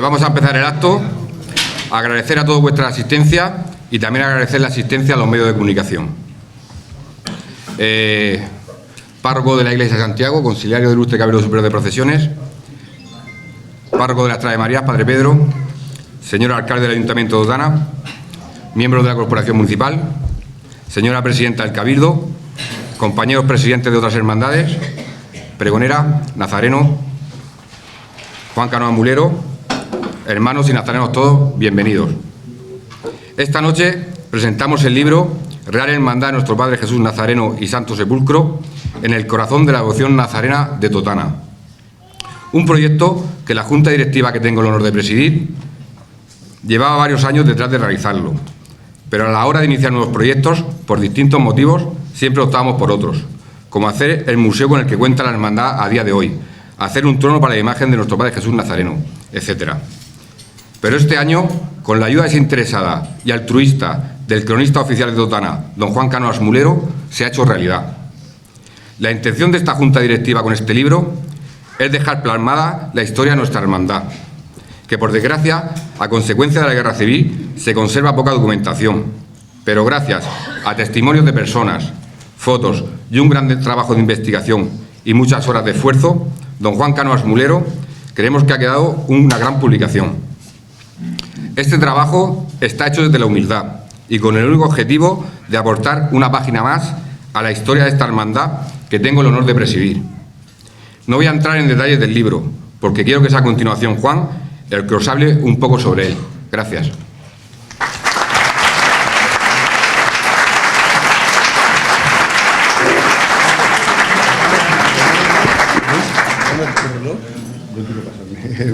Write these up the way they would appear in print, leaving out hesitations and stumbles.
Vamos a empezar el acto. Agradecer a todos vuestra asistencia y también agradecer la asistencia a los medios de comunicación. Párroco de la Iglesia de Santiago, conciliario del Ilustre Cabildo Superior de Procesiones, párroco de la Estrada de Marías, Padre Pedro, señor alcalde del Ayuntamiento de Totana, miembros de la Corporación Municipal, señora presidenta del Cabildo, compañeros presidentes de otras hermandades, pregonera, nazareno, Juan Canoas Mulero, hermanos y nazarenos todos, bienvenidos. Esta noche presentamos el libro Real Hermandad de Nuestro Padre Jesús Nazareno y Santo Sepulcro en el corazón de la devoción nazarena de Totana. Un proyecto que la Junta Directiva que tengo el honor de presidir llevaba varios años detrás de realizarlo, pero a la hora de iniciar nuevos proyectos, por distintos motivos, siempre optábamos por otros, como hacer el museo con el que cuenta la hermandad a día de hoy, hacer un trono para la imagen de nuestro Padre Jesús Nazareno, etc. Pero este año, con la ayuda desinteresada y altruista del cronista oficial de Totana, don Juan Canoas Mulero, se ha hecho realidad. La intención de esta Junta Directiva con este libro es dejar plasmada la historia de nuestra hermandad, que por desgracia, a consecuencia de la Guerra Civil, se conserva poca documentación, pero gracias a testimonios de personas, fotos y un gran trabajo de investigación y muchas horas de esfuerzo, don Juan Canoas Mulero, creemos que ha quedado una gran publicación. Este trabajo está hecho desde la humildad y con el único objetivo de aportar una página más a la historia de esta hermandad que tengo el honor de presidir. No voy a entrar en detalles del libro, porque quiero que sea a continuación Juan el que os hable un poco sobre él. Gracias.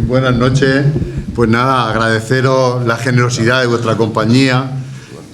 Buenas noches. Pues nada, agradeceros la generosidad de vuestra compañía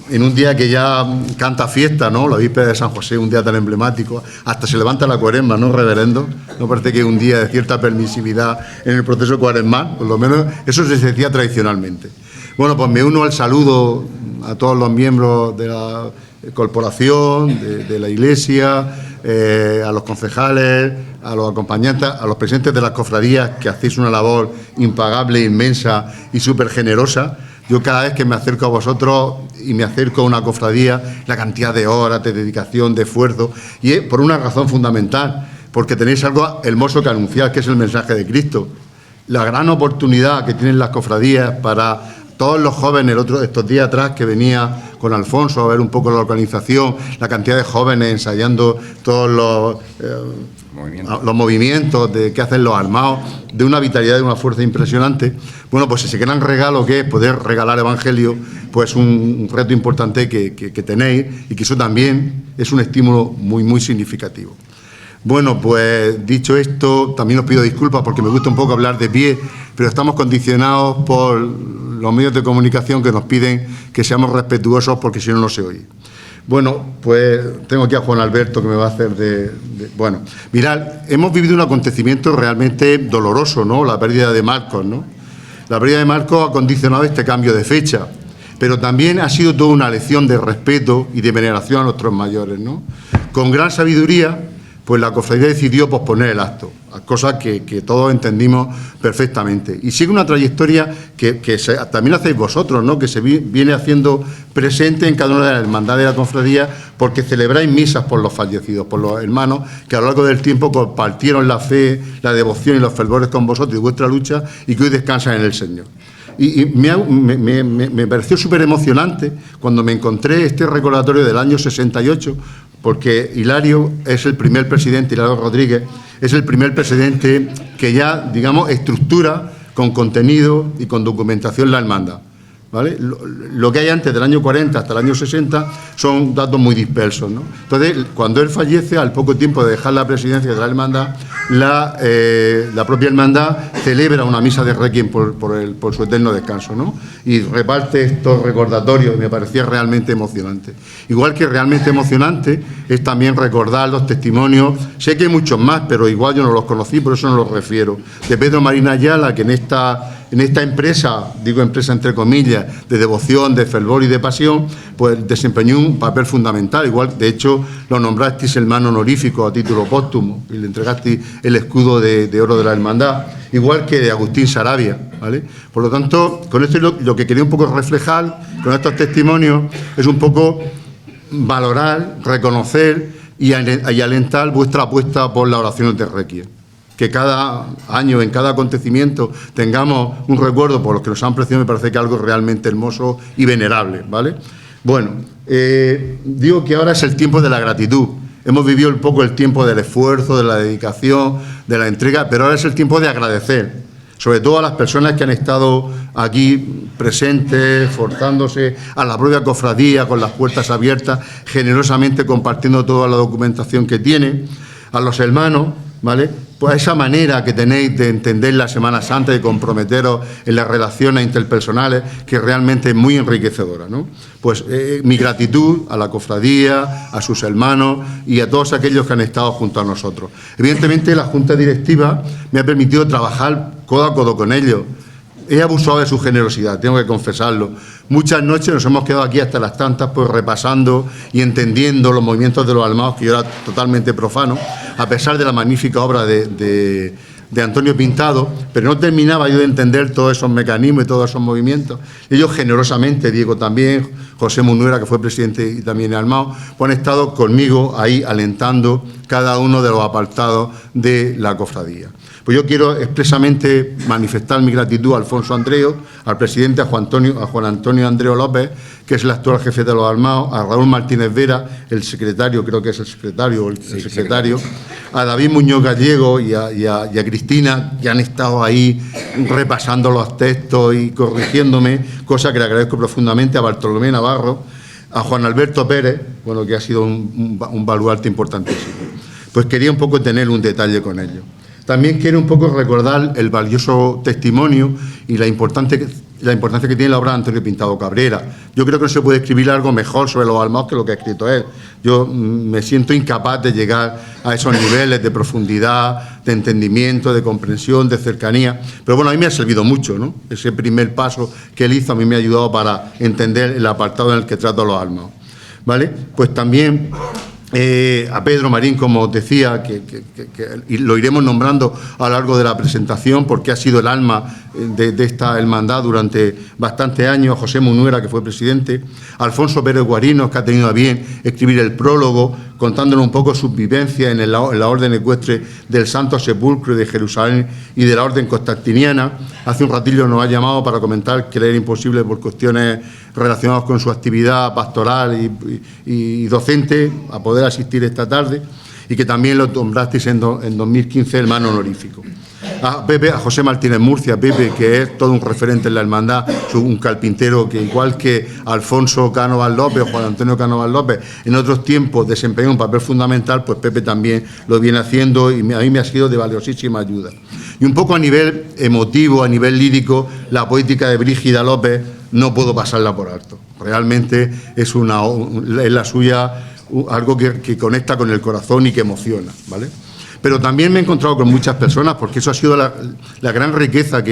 en un día que ya canta fiesta, ¿no? La víspera de San José, un día tan emblemático. Hasta se levanta la cuaresma, ¿no, reverendo? ¿No parece que es un día de cierta permisividad en el proceso cuaresmal? Por lo menos eso se decía tradicionalmente. Bueno, pues me uno al saludo a todos los miembros de la corporación, de la Iglesia, a los concejales, a los acompañantes, a los presidentes de las cofradías, que hacéis una labor impagable, inmensa y súper generosa. Yo cada vez que me acerco a vosotros y me acerco a una cofradía, la cantidad de horas, de dedicación, de esfuerzo, y es por una razón fundamental, porque tenéis algo hermoso que anunciar, que es el mensaje de Cristo. La gran oportunidad que tienen las cofradías para todos los jóvenes, estos días atrás que venía con Alfonso a ver un poco la organización, la cantidad de jóvenes ensayando todos los movimientos que hacen los armados, de una vitalidad, de una fuerza impresionante. Bueno, pues ese gran regalo que es poder regalar evangelio, pues un reto importante que tenéis, y que eso también es un estímulo muy, muy significativo. Bueno, pues dicho esto, también os pido disculpas porque me gusta un poco hablar de pie, pero estamos condicionados por los medios de comunicación que nos piden que seamos respetuosos porque si no, no se oye. Bueno, pues tengo aquí a Juan Alberto que me va a hacer Bueno, mirad, hemos vivido un acontecimiento realmente doloroso, ¿no? La pérdida de Marcos, ¿no? La pérdida de Marcos ha condicionado este cambio de fecha, pero también ha sido toda una lección de respeto y de veneración a nuestros mayores, ¿no? Con gran sabiduría, pues la cofradía decidió posponer el acto, cosa que todos entendimos perfectamente. Y sigue una trayectoria que también hacéis vosotros, ¿no? Que se viene haciendo presente en cada una de las hermandades de la cofradía, porque celebráis misas por los fallecidos, por los hermanos que a lo largo del tiempo compartieron la fe, la devoción y los fervores con vosotros y vuestra lucha, y que hoy descansan en el Señor. Y me pareció súper emocionante cuando me encontré este recordatorio del año 68, porque Hilario es el primer presidente, Hilario Rodríguez, es el primer presidente que ya, digamos, estructura con contenido y con documentación la hermandad, ¿vale? Lo que hay antes del año 40 hasta el año 60 son datos muy dispersos, ¿no? Entonces, cuando él fallece, al poco tiempo de dejar la presidencia de la hermandad, la propia hermandad celebra una misa de requiem por su eterno descanso, ¿no? Y reparte estos recordatorios, y me parecía realmente emocionante. Igual que realmente emocionante es también recordar los testimonios, sé que hay muchos más, pero igual yo no los conocí, por eso no los refiero, de Pedro Marín Ayala, que en esta en esta empresa, digo empresa entre comillas, de devoción, de fervor y de pasión, pues desempeñó un papel fundamental. Igual, de hecho, lo nombrasteis hermano honorífico a título póstumo y le entregasteis el escudo de oro de la hermandad, igual que de Agustín Sarabia, ¿vale? Por lo tanto, con esto lo que quería un poco reflejar, con estos testimonios, es un poco valorar, reconocer y alentar vuestra apuesta por las oraciones de Requiem. Que cada año, en cada acontecimiento, tengamos un recuerdo por los que nos han precedido, me parece que algo realmente hermoso y venerable, ¿vale? Bueno, digo que ahora es el tiempo de la gratitud. Hemos vivido un poco el tiempo del esfuerzo, de la dedicación, de la entrega, pero ahora es el tiempo de agradecer, sobre todo a las personas que han estado aquí presentes, forzándose, a la propia cofradía, con las puertas abiertas, generosamente compartiendo toda la documentación que tiene, a los hermanos, ¿vale? Pues esa manera que tenéis de entender la Semana Santa, de comprometeros en las relaciones interpersonales, que realmente es muy enriquecedora, ¿no? Pues mi gratitud a la cofradía, a sus hermanos y a todos aquellos que han estado junto a nosotros. Evidentemente, la Junta Directiva me ha permitido trabajar codo a codo con ellos. He abusado de su generosidad, tengo que confesarlo. Muchas noches nos hemos quedado aquí hasta las tantas, pues repasando y entendiendo los movimientos de los almaos, que yo era totalmente profano, a pesar de la magnífica obra de Antonio Pintado, pero no terminaba yo de entender todos esos mecanismos y todos esos movimientos. Ellos generosamente, Diego también, José Munuera, que fue presidente y también de Almao, pues han estado conmigo ahí alentando cada uno de los apartados de la cofradía. Pues yo quiero expresamente manifestar mi gratitud a Alfonso Andreo, al presidente, a Juan Antonio Andreo López, que es el actual jefe de los Almaos, a Raúl Martínez Vera, el secretario, creo que es el secretario, a David Muñoz Gallego y a Cristina, que han estado ahí repasando los textos y corrigiéndome, cosa que le agradezco profundamente, a Bartolomé Navarro, a Juan Alberto Pérez, bueno, que ha sido un baluarte importantísimo. Pues quería un poco tener un detalle con ellos. También quiero un poco recordar el valioso testimonio y la importancia que tiene la obra de Antonio Pintado Cabrera. Yo creo que no se puede escribir algo mejor sobre los almaos que lo que ha escrito él. Yo me siento incapaz de llegar a esos niveles de profundidad, de entendimiento, de comprensión, de cercanía. Pero bueno, a mí me ha servido mucho, ¿no? Ese primer paso que él hizo a mí me ha ayudado para entender el apartado en el que trato a los almaos, ¿vale? Pues también a Pedro Marín, como os decía, que lo iremos nombrando a lo largo de la presentación, porque ha sido el alma de esta hermandad durante bastantes años, a José Munuera, que fue presidente, a Alfonso Pérez Guarinos, que ha tenido a bien escribir el prólogo, contándonos un poco sus vivencias en la orden ecuestre del Santo Sepulcro de Jerusalén y de la orden constantiniana. Hace un ratillo nos ha llamado para comentar que le era imposible por cuestiones relacionadas con su actividad pastoral y docente a poder asistir esta tarde, y que también lo nombrasteis en 2015 hermano honorífico. A Pepe, a José Martínez Murcia, Pepe, que es todo un referente en la hermandad, un carpintero que, igual que Alfonso Cánovas López o Juan Antonio Cánovas López, en otros tiempos desempeñó un papel fundamental, pues Pepe también lo viene haciendo y a mí me ha sido de valiosísima ayuda. Y un poco a nivel emotivo, a nivel lírico, la poética de Brígida López no puedo pasarla por alto. Realmente es la suya algo que conecta con el corazón y que emociona, ¿vale? Pero también me he encontrado con muchas personas, porque eso ha sido la gran riqueza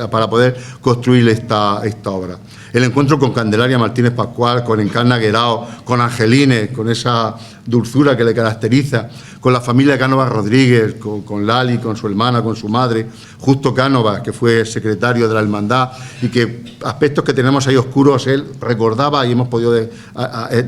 para poder construir esta obra. El encuentro con Candelaria Martínez Pascual, con Encarna Guerao, con Angelines, con esa dulzura que le caracteriza, con la familia Cánovas Rodríguez, con Lali, con su hermana, con su madre, Justo Cánovas, que fue secretario de la hermandad, y que aspectos que tenemos ahí oscuros él recordaba y hemos podido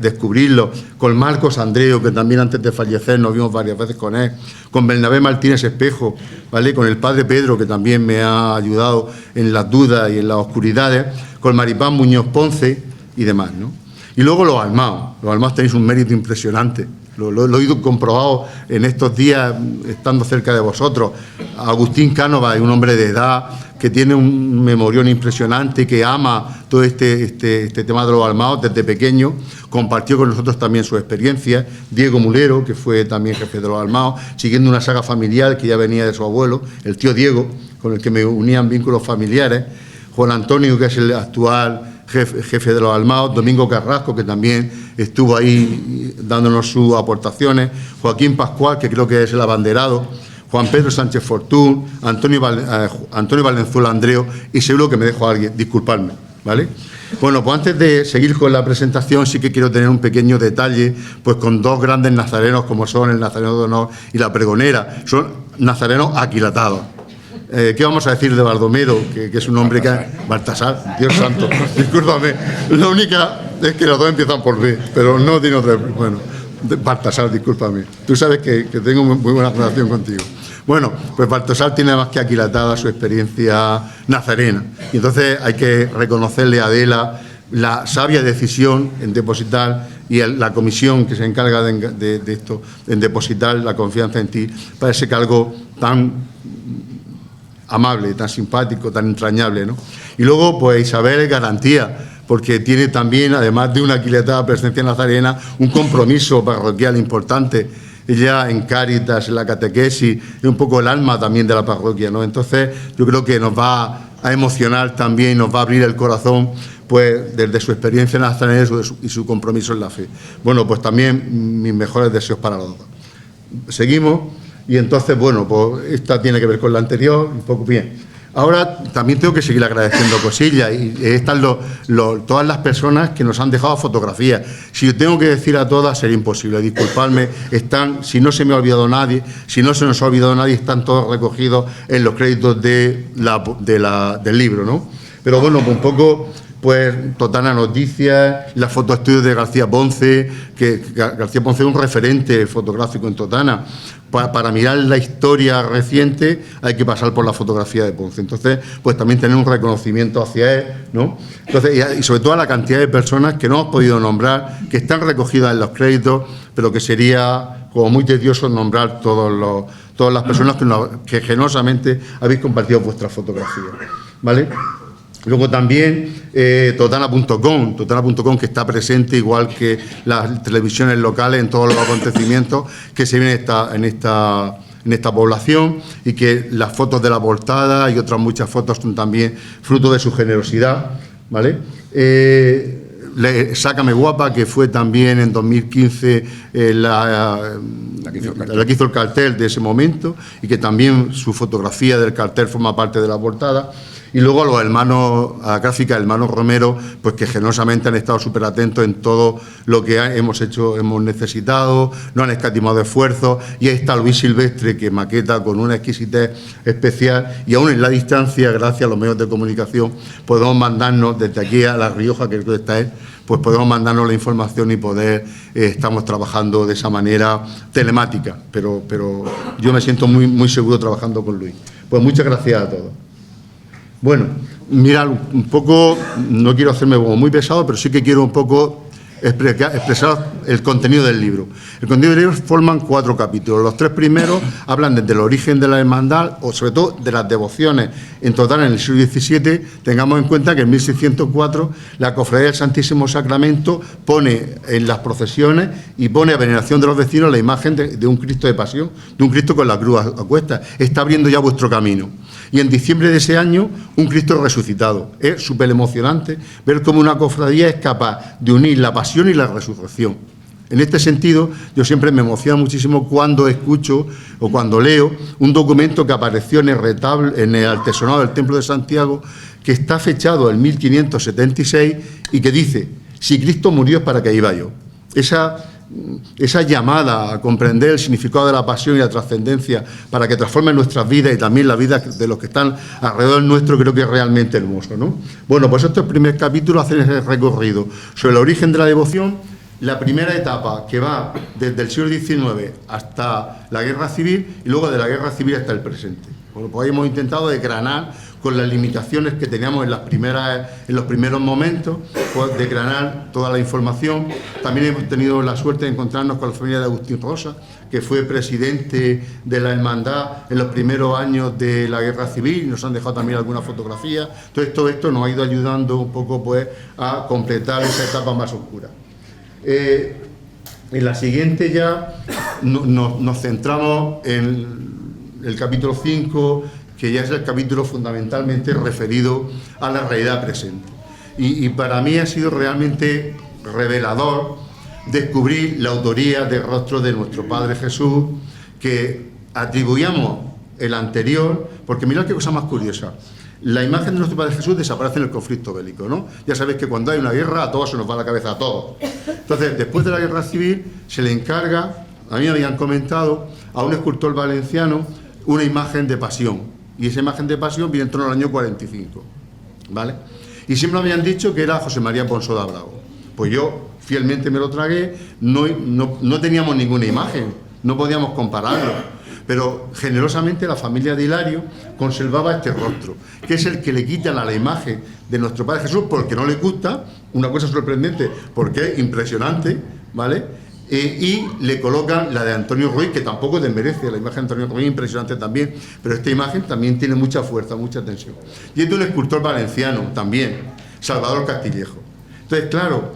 descubrirlo, con Marcos Andreu, que también antes de fallecer nos vimos varias veces con él, con Bernabé Martínez Espejo, ¿vale? Con el padre Pedro, que también me ha ayudado en las dudas y en las oscuridades, con Maripán Muñoz Ponce y demás, ¿no? Y luego los almaos. Los almaos tenéis un mérito impresionante. Lo he ido comprobado en estos días, estando cerca de vosotros. Agustín Cánovas es un hombre de edad que tiene un memorión impresionante, que ama todo este tema de los almaos desde pequeño. Compartió con nosotros también su experiencia. Diego Mulero, que fue también jefe de los almaos, siguiendo una saga familiar que ya venía de su abuelo, el tío Diego, con el que me unían vínculos familiares. Juan Antonio, que es el actual jefe de los almaos, Domingo Carrasco, que también estuvo ahí dándonos sus aportaciones, Joaquín Pascual, que creo que es el abanderado, Juan Pedro Sánchez Fortún, Antonio Valenzuela Andreo, y seguro que me dejo a alguien, disculpadme, ¿vale? Bueno, pues antes de seguir con la presentación, sí que quiero tener un pequeño detalle, pues con dos grandes nazarenos como son el Nazareno de Honor y la Pregonera. Son nazarenos aquilatados. ¿Qué vamos a decir de Baldomero? Que es un hombre que... Baltasar, Dios santo, discúlpame. La única es que los dos empiezan por B, pero no tiene otra... Bueno, Baltasar, discúlpame. Tú sabes que tengo muy buena relación contigo. Bueno, pues Baltasar tiene más que aquilatada su experiencia nazarena. Y entonces hay que reconocerle a Adela la sabia decisión en depositar y la comisión que se encarga de esto, en depositar la confianza en ti para ese cargo tan amable, tan simpático, tan entrañable, ¿no? Y luego, pues Isabel es garantía, porque tiene también, además de una aquilatada presencia nazarena, un compromiso parroquial importante. Ella en Cáritas, en la catequesis, es un poco el alma también de la parroquia, ¿no? Entonces, yo creo que nos va a emocionar también, nos va a abrir el corazón, pues, desde su experiencia nazarena y su compromiso en la fe. Bueno, pues también mis mejores deseos para los dos. Seguimos, y entonces, bueno, pues esta tiene que ver con la anterior, un poco bien. Ahora también tengo que seguir agradeciendo cosillas y están todas las personas que nos han dejado fotografías. Si yo tengo que decir a todas sería imposible, disculpadme, están, si no se me ha olvidado nadie, si no se nos ha olvidado nadie, están todos recogidos en los créditos del libro, ¿no? Pero bueno, un poco... Pues Totana Noticias, la fotoestudio de García Ponce, que García Ponce es un referente fotográfico en Totana. Para mirar la historia reciente hay que pasar por la fotografía de Ponce. Entonces, pues también tener un reconocimiento hacia él, ¿no? Entonces, y sobre todo a la cantidad de personas que no hemos podido nombrar, que están recogidas en los créditos, pero que sería como muy tedioso nombrar todas las personas que generosamente habéis compartido vuestras fotografías, ¿vale? Luego también Totana.com, que está presente, igual que las televisiones locales, en todos los acontecimientos que se ven en esta población, y que las fotos de la portada y otras muchas fotos son también fruto de su generosidad, ¿vale? Sácame Guapa, que fue también en 2015 la que hizo el cartel de ese momento, y que también su fotografía del cartel forma parte de la portada. Y luego a los hermanos, a la gráfica de hermanos Romero, pues que generosamente han estado súper atentos en todo lo que hemos hecho, hemos necesitado, no han escatimado esfuerzos. Y ahí está Luis Silvestre, que maqueta con una exquisitez especial, y aún en la distancia, gracias a los medios de comunicación, podemos mandarnos desde aquí a La Rioja, que creo que está él, pues podemos mandarnos la información y poder, estamos trabajando de esa manera telemática, pero yo me siento muy seguro trabajando con Luis. Pues muchas gracias a todos. Bueno, mirad, un poco, no quiero hacerme como muy pesado, pero sí que quiero un poco expresar el contenido del libro. El contenido del libro forman 4 capítulos. Los 3 primeros hablan desde el origen de la hermandad, o sobre todo de las devociones en total en el siglo XVII. Tengamos en cuenta que en 1604 la Cofradía del Santísimo Sacramento pone en las procesiones y pone a veneración de los vecinos la imagen de un Cristo de pasión, de un Cristo con la cruz a cuesta. Está abriendo ya vuestro camino. Y en diciembre de ese año, un Cristo resucitado. Es súper emocionante ver cómo una cofradía es capaz de unir la pasión y la resurrección. En este sentido, yo siempre me emociona muchísimo cuando escucho o cuando leo un documento que apareció en el artesonado del Templo de Santiago, que está fechado en 1576 y que dice: si Cristo murió es para que iba yo. Esa llamada a comprender el significado de la pasión y la trascendencia para que transformen nuestras vidas y también la vida de los que están alrededor nuestro, creo que es realmente hermoso, ¿no? Bueno, pues estos primeros capítulos hacen ese recorrido sobre el origen de la devoción, la primera etapa que va desde el siglo XIX hasta la Guerra Civil y luego de la Guerra Civil hasta el presente. Bueno, pues hemos intentado desgranar con las limitaciones que teníamos en los primeros momentos, pues desgranar toda la información. También hemos tenido la suerte de encontrarnos con la familia de Agustín Rosa, que fue presidente de la hermandad en los primeros años de la Guerra Civil, y nos han dejado también algunas fotografías. Entonces todo esto nos ha ido ayudando un poco, pues, a completar esa etapa más oscura. En la siguiente ya nos centramos en el capítulo 5, que ya es el capítulo fundamentalmente referido a la realidad presente. Y para mí ha sido realmente revelador descubrir la autoría del rostro de nuestro Padre Jesús, que atribuíamos el anterior, porque mirad qué cosa más curiosa. La imagen de nuestro Padre Jesús desaparece en el conflicto bélico, ¿no? Ya sabéis que cuando hay una guerra a todos se nos va la cabeza, a todos. Entonces, después de la guerra civil, se le encarga, a mí me habían comentado, a un escultor valenciano, una imagen de pasión. Y esa imagen de pasión viene en torno al año 45, ¿vale? Y siempre me habían dicho que era José María Bonsoda Bravo. Pues yo fielmente me lo tragué, no teníamos ninguna imagen, no podíamos compararlo. Pero generosamente la familia de Hilario conservaba este rostro, que es el que le quitan a la imagen de nuestro Padre Jesús porque no le gusta, una cosa sorprendente, porque es impresionante, ¿vale? Y le colocan la de Antonio Ruiz, que tampoco desmerece, la imagen de Antonio Ruiz es impresionante también, pero esta imagen también tiene mucha fuerza, mucha tensión. Y es de un escultor valenciano también, Salvador Castillejo. Entonces, claro,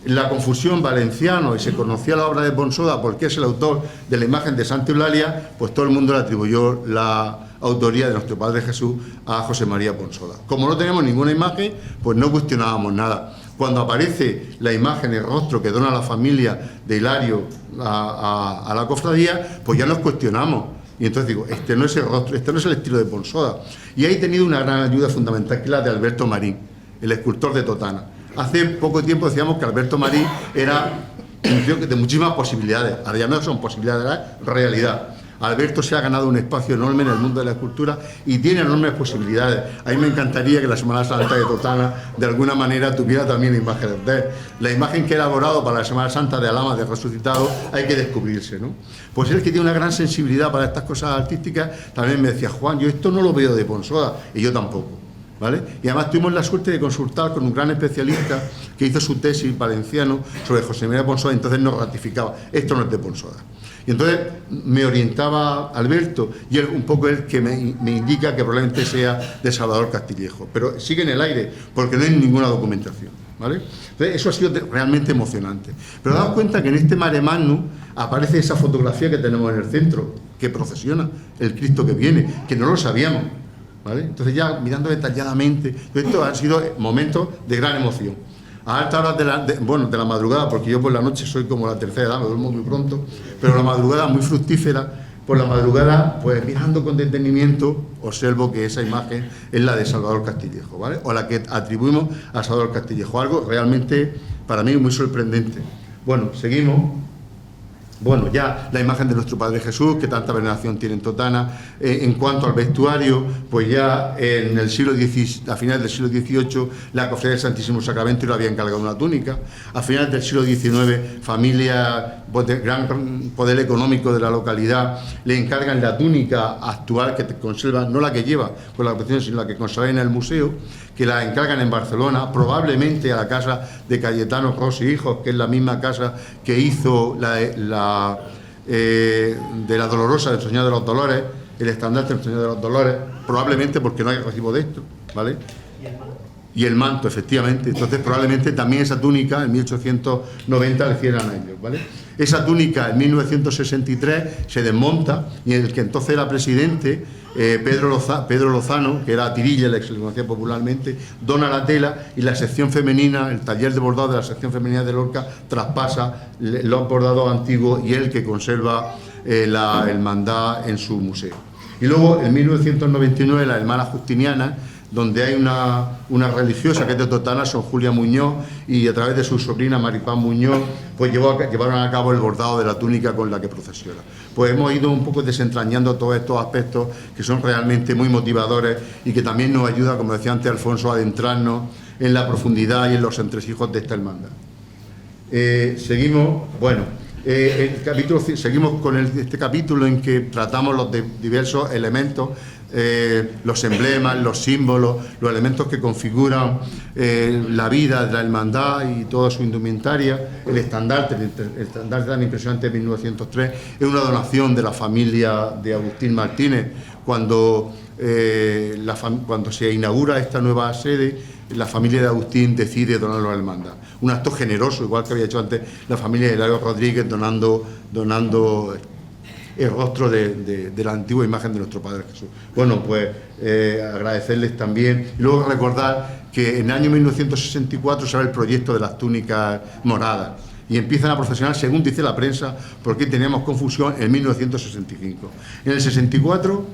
la confusión valenciano, y se conocía la obra de Bonsoda porque es el autor de la imagen de Santa Eulalia, pues todo el mundo le atribuyó la autoría de nuestro Padre Jesús a José María Bonsoda. Como no teníamos ninguna imagen, pues no cuestionábamos nada. Cuando aparece la imagen, el rostro que dona la familia de Hilario a la cofradía, pues ya nos cuestionamos. Y entonces digo, este no es el rostro, este no es el estilo de Bonsoda. Y ahí he tenido una gran ayuda fundamental, que es la de Alberto Marín, el escultor de Totana. Hace poco tiempo decíamos que Alberto Marín era un tío de muchísimas posibilidades. Ahora ya no son posibilidades, es realidad. Alberto se ha ganado un espacio enorme en el mundo de la escultura y tiene enormes posibilidades. A mí me encantaría que la Semana Santa de Totana de alguna manera tuviera también imágenes de él. La imagen que he elaborado para la Semana Santa de Alhama de Resucitado hay que descubrirse, ¿no? Pues él, que tiene una gran sensibilidad para estas cosas artísticas, también me decía: Juan, yo esto no lo veo de Bonsoda, y yo tampoco, ¿vale? Y además tuvimos la suerte de consultar con un gran especialista que hizo su tesis valenciano sobre José María Bonsoda, y entonces nos ratificaba: esto no es de Bonsoda. Y entonces me orientaba Alberto, y él un poco el que me indica que probablemente sea de Salvador Castillejo, pero sigue en el aire porque no hay ninguna documentación, ¿vale? Entonces eso ha sido realmente emocionante. Pero daos cuenta que en este Mare Magnum aparece esa fotografía que tenemos en el centro, que procesiona el Cristo que viene, que no lo sabíamos, ¿vale? Entonces ya mirando detalladamente, esto han sido momentos de gran emoción. A altas horas de la madrugada, porque yo por la noche soy como la tercera edad, me duermo muy pronto, pero la madrugada muy fructífera. Por la madrugada, pues mirando con detenimiento, observo que esa imagen es la de Salvador Castillejo, ¿vale? O la que atribuimos a Salvador Castillejo, algo realmente para mí muy sorprendente. Bueno, seguimos. Bueno, ya la imagen de nuestro Padre Jesús, que tanta veneración tiene en Totana. En cuanto al vestuario, pues ya en el siglo XVI, a finales del siglo XVIII, la Cofradía del Santísimo Sacramento le había encargado una túnica. A finales del siglo XIX, familia de gran poder económico de la localidad le encargan la túnica actual, que conserva, no la que lleva con la protección, sino la que conserva en el museo, que la encargan en Barcelona, probablemente a la casa de Cayetano Ros y Hijos, que es la misma casa que hizo de la Dolorosa del Señor de los Dolores, el estandarte del Señor de los Dolores, probablemente porque no hay recibo de esto, ¿vale? Y el manto, efectivamente. Entonces probablemente también esa túnica en 1890 le hicieran a ellos, ¿vale? Esa túnica en 1963 se desmonta, y el que entonces era presidente, Pedro Lozano, que era Tirilla, el que se le conocía popularmente, dona la tela, y la sección femenina, el taller de bordado de la sección femenina de Lorca, traspasa los bordados antiguos, y él que conserva la hermandad en su museo. Y luego en 1999 la hermana Justiniana, donde hay una religiosa que es de Totana, Son Julia Muñoz, y a través de su sobrina Maripán Muñoz, pues llevaron a cabo el bordado de la túnica con la que procesiona. Pues hemos ido un poco desentrañando todos estos aspectos que son realmente muy motivadores y que también nos ayuda, como decía antes Alfonso, a adentrarnos en la profundidad y en los entresijos de esta hermandad. Seguimos, bueno, seguimos con este capítulo en que tratamos los diversos elementos, los emblemas, los símbolos, los elementos que configuran la vida de la hermandad y toda su indumentaria. El estandarte tan impresionante de 1903 es una donación de la familia de Agustín Martínez. Cuando se inaugura esta nueva sede, la familia de Agustín decide donarlo a la hermandad. Un acto generoso, igual que había hecho antes la familia de Hilario Rodríguez, donando el rostro de la antigua imagen de nuestro Padre Jesús. Bueno, pues agradecerles también. Y luego recordar que en el año 1964 sale el proyecto de las túnicas moradas. y empiezan a procesionar, según dice la prensa, porque teníamos confusión en 1965. En el 64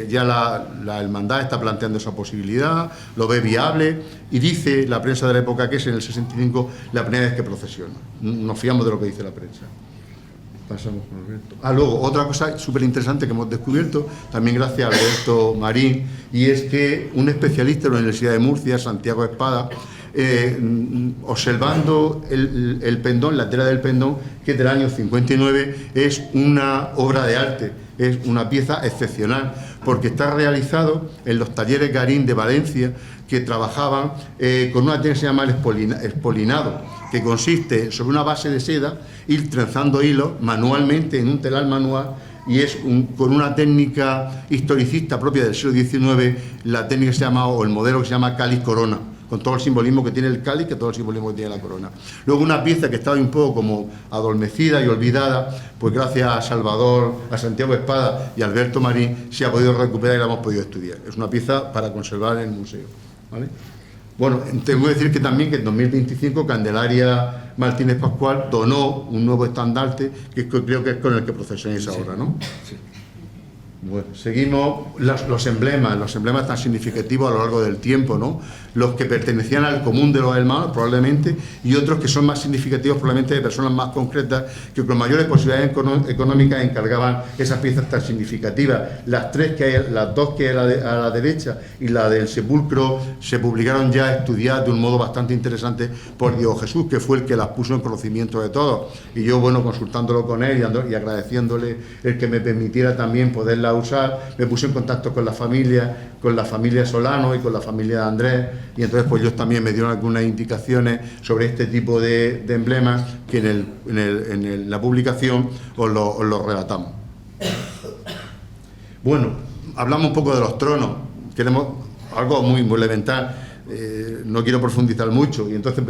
ya la hermandad está planteando esa posibilidad, lo ve viable, y dice la prensa de la época que es en el 65 la primera vez que procesiona. Nos fiamos de lo que dice la prensa. Pasamos con Alberto. Luego, otra cosa súper interesante que hemos descubierto, también gracias a Alberto Marín, y es que un especialista de la Universidad de Murcia, Santiago Espada, observando el pendón, la tela del pendón, que es del año 59, es una obra de arte, es una pieza excepcional, porque está realizado en los talleres Garín de Valencia, que trabajaban con una técnica que se llama el espolinado, que consiste sobre una base de seda, ir trenzando hilos manualmente en un telar manual, y es con una técnica historicista propia del siglo XIX, la técnica que se llama, o el modelo que se llama cáliz corona, con todo el simbolismo que tiene el cáliz, que todo el simbolismo que tiene la corona. Luego una pieza que estaba un poco como adormecida y olvidada, pues gracias a Salvador, a Santiago Espada y a Alberto Marín se ha podido recuperar y la hemos podido estudiar. Es una pieza para conservar en el museo, ¿vale? Bueno, tengo que decir que también que en 2025 Candelaria Martínez Pascual donó un nuevo estandarte, que creo que es con el que procesionáis ahora, ¿no? Sí. Bueno, seguimos los emblemas tan significativos a lo largo del tiempo, ¿no? Los que pertenecían al común de los hermanos, probablemente, y otros que son más significativos, probablemente, de personas más concretas, que con mayores posibilidades económicas encargaban esas piezas tan significativas. Las dos que hay a la derecha y la del sepulcro se publicaron ya estudiadas de un modo bastante interesante por Diego Jesús, que fue el que las puso en conocimiento de todos. Y yo, bueno, consultándolo con él y agradeciéndole el que me permitiera también poderla usar, me puse en contacto con la familia Solano y con la familia de Andrés, y entonces pues ellos también me dieron algunas indicaciones sobre este tipo de emblemas que en la publicación os lo relatamos. Bueno, hablamos un poco de los tronos, queremos algo muy elemental, no quiero profundizar mucho, y entonces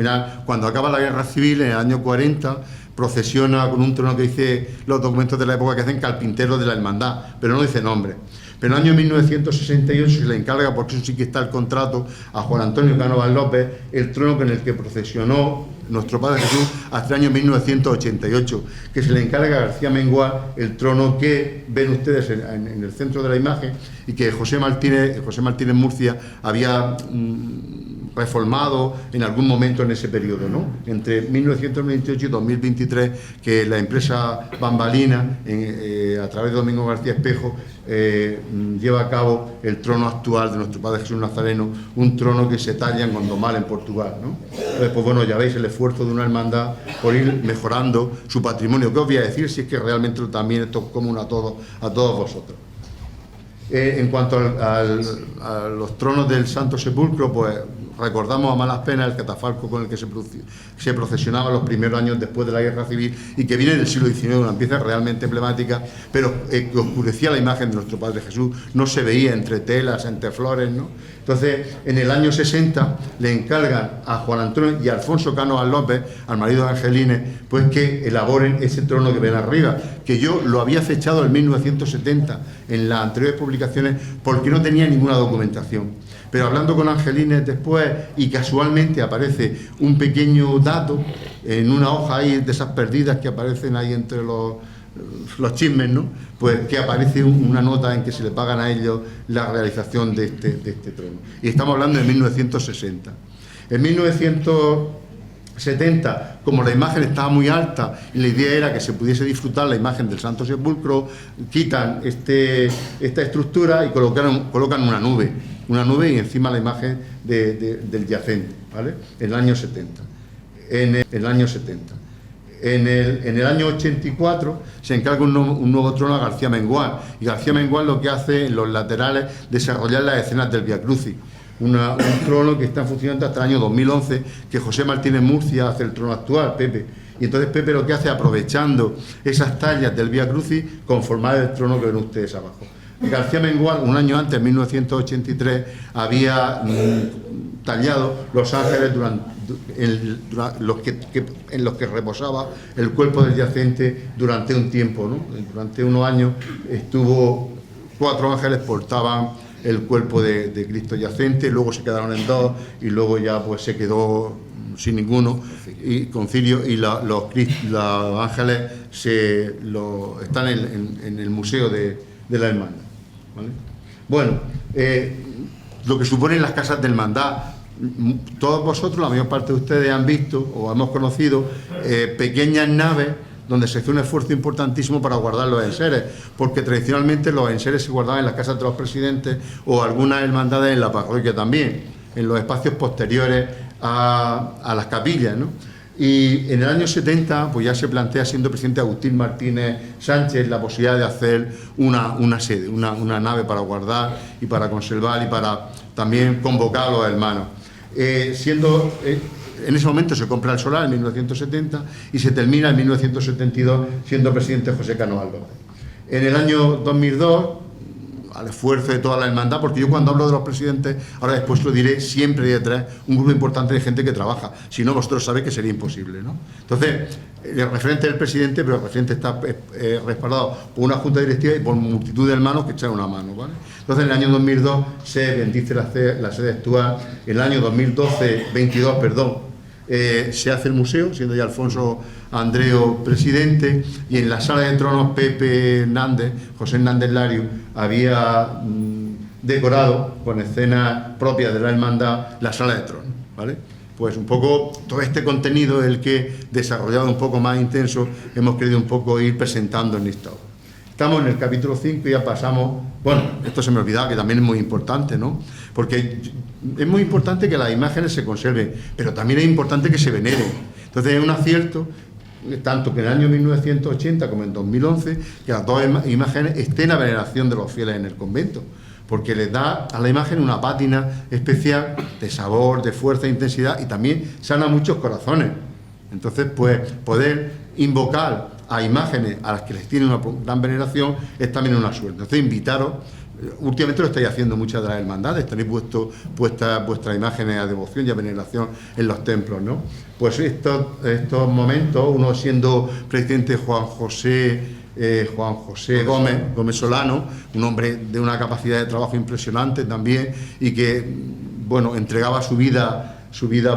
cuando acaba la guerra civil en el año 40 procesiona con un trono que dice los documentos de la época que hacen carpintero de la hermandad, pero no dice nombre. Pero en el año 1968 se le encarga, porque eso sí que está el contrato, a Juan Antonio Cánovas López, el trono con el que procesionó nuestro Padre Jesús hasta el año 1988, que se le encarga a García Mengual, el trono que ven ustedes en el centro de la imagen, y que José Martínez Murcia había reformado en algún momento en ese periodo, ¿no? Entre 1998 y 2023, que la empresa Bambalina, a través de Domingo García Espejo, lleva a cabo el trono actual de nuestro Padre Jesús Nazareno, un trono que se talla en Gondomar, en Portugal, ¿no? Entonces, pues bueno, ya veis el esfuerzo de una hermandad por ir mejorando su patrimonio. ¿Qué os voy a decir? Si es que realmente también esto es común a todos vosotros. En cuanto a los tronos del Santo Sepulcro, pues recordamos a malas penas el catafalco con el que se procesionaba los primeros años después de la Guerra Civil, y que viene del siglo XIX, una pieza realmente emblemática, pero que oscurecía la imagen de nuestro Padre Jesús, no se veía entre telas, entre flores, ¿no? Entonces, en el año 60 le encargan a Juan Antonio y a Alfonso Cánovas López, al marido de Angelines, pues que elaboren ese trono que ven arriba, que yo lo había fechado en 1970 en las anteriores publicaciones porque no tenía ninguna documentación. Pero hablando con Angelines después, y casualmente aparece un pequeño dato en una hoja ahí de esas perdidas que aparecen ahí entre los chismes, ¿no? Pues que aparece una nota en que se le pagan a ellos la realización de este trono. Y estamos hablando de 1960. En 1970, como la imagen estaba muy alta y la idea era que se pudiese disfrutar la imagen del Santo Sepulcro, quitan esta estructura y colocan una nube y encima la imagen del yacente, ¿vale? En el año 70. En el año 84 se encarga un nuevo trono a García Mengual, y García Mengual lo que hace en los laterales desarrollar las escenas del Vía Crucis, un trono que está funcionando hasta el año 2011, que José Martínez Murcia hace el trono actual, Pepe, y entonces Pepe lo que hace, aprovechando esas tallas del Vía Crucis, conformar el trono que ven ustedes abajo. García Mengual, un año antes, en 1983, había tallado los ángeles en los que reposaba el cuerpo del yacente durante un tiempo, ¿no? Durante unos años 4 ángeles portaban el cuerpo de Cristo yacente, luego se quedaron en 2 y luego ya pues se quedó sin ninguno, y concilio, y los ángeles están en el museo de la hermandad, ¿vale? Bueno, lo que suponen las casas de hermandad, todos vosotros, la mayor parte de ustedes han visto o hemos conocido pequeñas naves donde se hace un esfuerzo importantísimo para guardar los enseres, porque tradicionalmente los enseres se guardaban en las casas de los presidentes o algunas hermandades en la parroquia también, en los espacios posteriores a las capillas, ¿no? Y en el año 70 pues ya se plantea, siendo presidente Agustín Martínez Sánchez, la posibilidad de hacer una sede, una nave para guardar y para conservar y para también convocar a los hermanos. En ese momento se compra el solar en 1970 y se termina en 1972 siendo presidente José Cano Álvarez. En el año 2002, al esfuerzo de toda la hermandad, porque yo cuando hablo de los presidentes, ahora después lo diré, siempre hay detrás un grupo importante de gente que trabaja, si no vosotros sabéis que sería imposible, ¿no? Entonces, el referente es el presidente, pero el referente está respaldado por una junta directiva y por multitud de hermanos que echan una mano, ¿vale? Entonces, en el año 2002 se bendice la sede actual, en el año 2022, se hace el museo, siendo ya Alfonso Andreu presidente, y en la sala de tronos Pepe Hernández, José Hernández Larios, había decorado con escenas propias de la hermandad la sala de tronos, ¿vale? Pues un poco todo este contenido, el que desarrollado un poco más intenso, hemos querido un poco ir presentando en esta obra. Estamos en el capítulo 5 y ya pasamos, bueno, esto se me olvidaba que también es muy importante, ¿no? Porque es muy importante que las imágenes se conserven, pero también es importante que se veneren. Entonces es un acierto, tanto que en el año 1980 como en 2011, que las dos imágenes estén a veneración de los fieles en el convento, porque les da a la imagen una pátina especial de sabor, de fuerza e intensidad, y también sana muchos corazones. Entonces, pues, poder invocar a imágenes a las que les tiene una gran veneración es también una suerte. Entonces, invitaros, últimamente lo estáis haciendo muchas de las hermandades, tenéis puestas vuestras imágenes a devoción y a veneración en los templos, ¿no? Pues estos momentos, uno siendo presidente Juan José Gómez Solano, un hombre de una capacidad de trabajo impresionante también, y que, bueno, entregaba su vida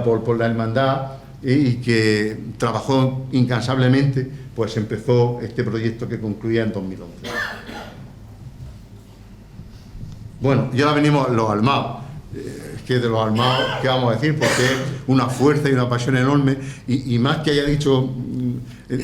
por la hermandad, y que trabajó incansablemente, pues empezó este proyecto que concluía en 2011. Bueno, y ahora venimos los almaos. Es que de los almaos, ¿qué vamos a decir? Porque es una fuerza y una pasión enorme, y más que haya dicho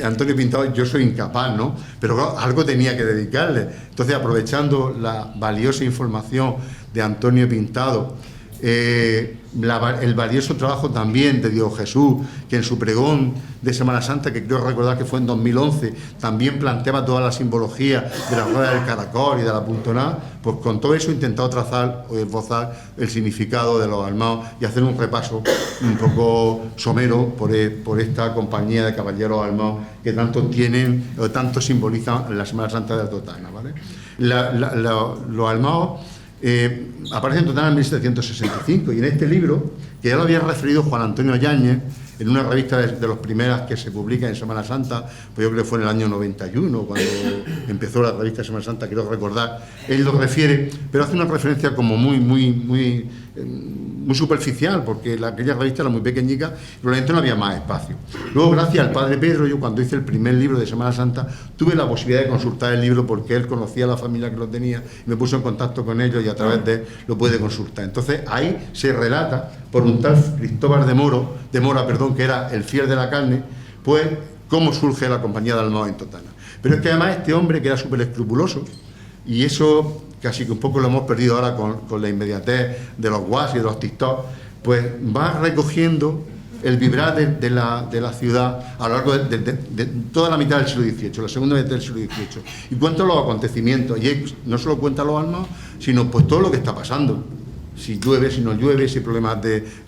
Antonio Pintado, yo soy incapaz, ¿no? Pero claro, algo tenía que dedicarle. Entonces, aprovechando la valiosa información de Antonio Pintado, el valioso trabajo también de Dios Jesús, que en su pregón de Semana Santa, que creo recordar que fue en 2011, también planteaba toda la simbología de la rueda del caracol y de la puntonada, pues con todo eso he intentado trazar o esbozar el significado de los almaos y hacer un repaso un poco somero por esta compañía de caballeros almaos que tanto tienen o tanto simbolizan en la Semana Santa de Totana, ¿vale? Los almaos aparece en Totana en 1765, y en este libro, que ya lo había referido Juan Antonio Yáñez en una revista de las primeras que se publica en Semana Santa, pues yo creo que fue en el año 91 cuando empezó la revista de Semana Santa, quiero recordar, él lo refiere, pero hace una referencia como muy superficial, porque aquella revista era muy pequeñica y probablemente no había más espacio. Luego, gracias al padre Pedro, yo cuando hice el primer libro de Semana Santa tuve la posibilidad de consultar el libro, porque él conocía a la familia que lo tenía y me puso en contacto con ellos, y a través de él lo puede consultar. Entonces ahí se relata por un tal Cristóbal de Mora, que era el fiel de la carne, pues cómo surge la compañía de almaos en Totana. Pero es que además este hombre, que era súper escrupuloso, y eso casi que un poco lo hemos perdido ahora con la inmediatez de los WhatsApp y de los TikTok, pues va recogiendo el vibrar de la ciudad a lo largo de toda la mitad del siglo XVIII, la segunda mitad del siglo XVIII, y cuenta los acontecimientos, y no solo cuenta los almaos, sino pues todo lo que está pasando. Si llueve, si no llueve, si hay problemas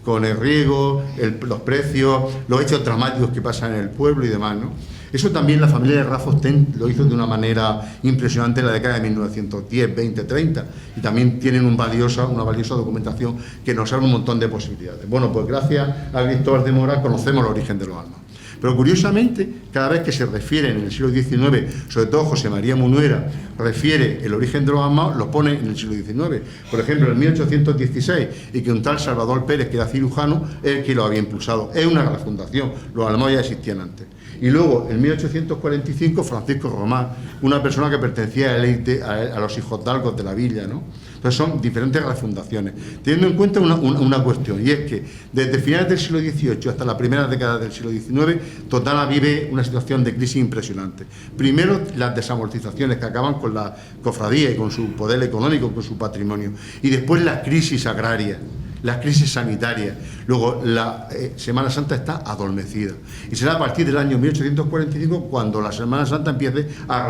con el riego, los precios, los hechos dramáticos que pasan en el pueblo y demás, ¿no? Eso también la familia de Rafosten lo hizo de una manera impresionante en la década de 1910, 20, 30, y también tienen una valiosa documentación que nos abre un montón de posibilidades. Bueno, pues gracias a Cristóbal de Mora conocemos el origen de los almaos. Pero curiosamente, cada vez que se refiere en el siglo XIX, sobre todo José María Munuera, refiere el origen de los armados, lo pone en el siglo XIX. Por ejemplo, en 1816, y que un tal Salvador Pérez, que era cirujano, es el que lo había impulsado. Es una refundación, los armados ya existían antes. Y luego, en 1845, Francisco Román, una persona que pertenecía a los hijosdalgos de la villa, ¿no? Entonces son diferentes refundaciones. Teniendo en cuenta una cuestión, y es que desde finales del siglo XVIII hasta la primera década del siglo XIX, Totana vive una situación de crisis impresionante. Primero, las desamortizaciones que acaban con la cofradía y con su poder económico, con su patrimonio. Y después las crisis agrarias, las crisis sanitarias. Luego, la Semana Santa está adormecida. Y será a partir del año 1845 cuando la Semana Santa empiece a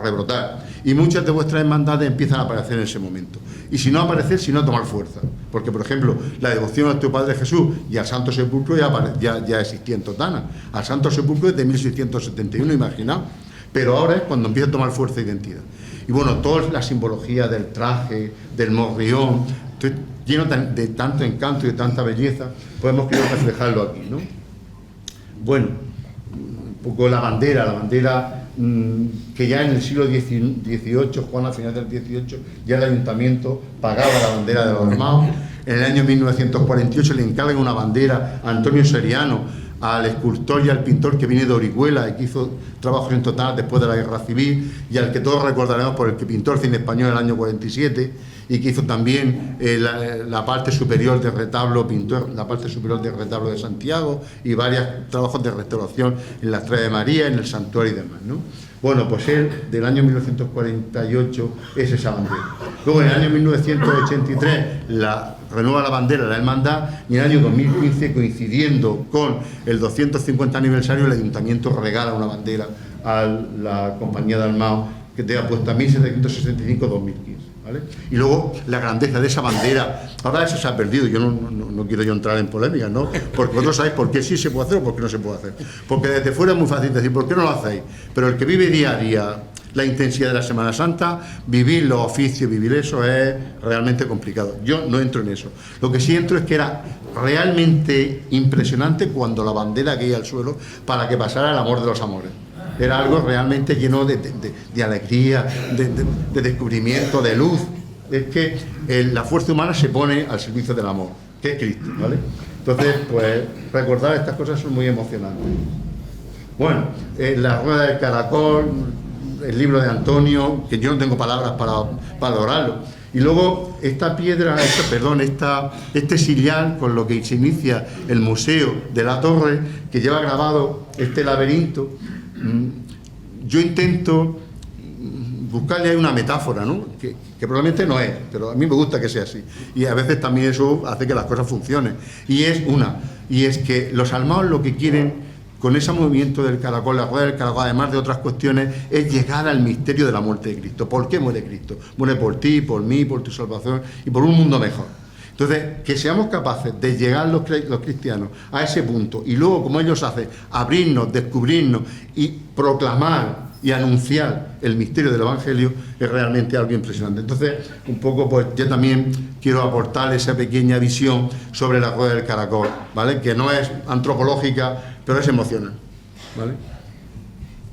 rebrotar. Y muchas de vuestras hermandades empiezan a aparecer en ese momento. Y si no aparecer, si no tomar fuerza. Porque, por ejemplo, la devoción a nuestro Padre Jesús y al Santo Sepulcro ya existía en Totana. Al Santo Sepulcro desde 1671, imaginaos. Pero ahora es cuando empieza a tomar fuerza e identidad. Y bueno, toda la simbología del traje, del morrión, lleno de tanto encanto y de tanta belleza, podemos querer reflejarlo aquí, ¿no? Bueno, un poco la bandera que ya en el siglo XVIII, Juan, a finales del XVIII, ya el ayuntamiento pagaba la bandera de los armados. En el año 1948 le encargan una bandera a Antonio Seriano, al escultor y al pintor que viene de Orihuela y que hizo trabajos en Totana después de la Guerra Civil, y al que todos recordaremos por el que pintó el cine español en el año 47 y que hizo también la parte superior del retablo, pintó la parte superior del retablo de Santiago y varios trabajos de restauración en la Estrella de María, en el santuario y demás, ¿no? Bueno, pues él, del año 1948, es esa bandera. Luego, en el año 1983, renueva la bandera de la hermandad, y en el año 2015, coincidiendo con el 250 aniversario, el ayuntamiento regala una bandera a la compañía de armados que tenga puesta 1765-2015. ¿Vale? Y luego la grandeza de esa bandera, ahora eso se ha perdido. Yo no quiero entrar en polémicas, ¿no? Porque vosotros sabéis por qué sí se puede hacer o por qué no se puede hacer. Porque desde fuera es muy fácil decir, ¿por qué no lo hacéis? Pero el que vive día a día la intensidad de la Semana Santa, vivir los oficios, vivir eso es realmente complicado. Yo no entro en eso. Lo que sí entro es que era realmente impresionante cuando la bandera caía al suelo para que pasara el amor de los amores. Era algo realmente lleno de alegría, de descubrimiento, de luz. Es que la fuerza humana se pone al servicio del amor, que es Cristo, ¿vale? Entonces, pues, recordar estas cosas son muy emocionantes. Bueno, la rueda del caracol, el libro de Antonio, que yo no tengo palabras para valorarlo. Y luego esta piedra, este sillal con lo que se inicia el Museo de la Torre, que lleva grabado este laberinto. Yo intento buscarle ahí una metáfora, ¿no? Que probablemente no es, pero a mí me gusta que sea así. Y a veces también eso hace que las cosas funcionen. Y es que los armados lo que quieren con ese movimiento del caracol, la rueda del caracol, además de otras cuestiones, es llegar al misterio de la muerte de Cristo. ¿Por qué muere Cristo? Muere por ti, por mí, por tu salvación y por un mundo mejor. Entonces, que seamos capaces de llegar los cristianos a ese punto y luego, como ellos hacen, abrirnos, descubrirnos y proclamar y anunciar el misterio del Evangelio, es realmente algo impresionante. Entonces, un poco, pues yo también quiero aportar esa pequeña visión sobre la rueda del caracol, ¿vale? Que no es antropológica, pero es emocional, ¿vale?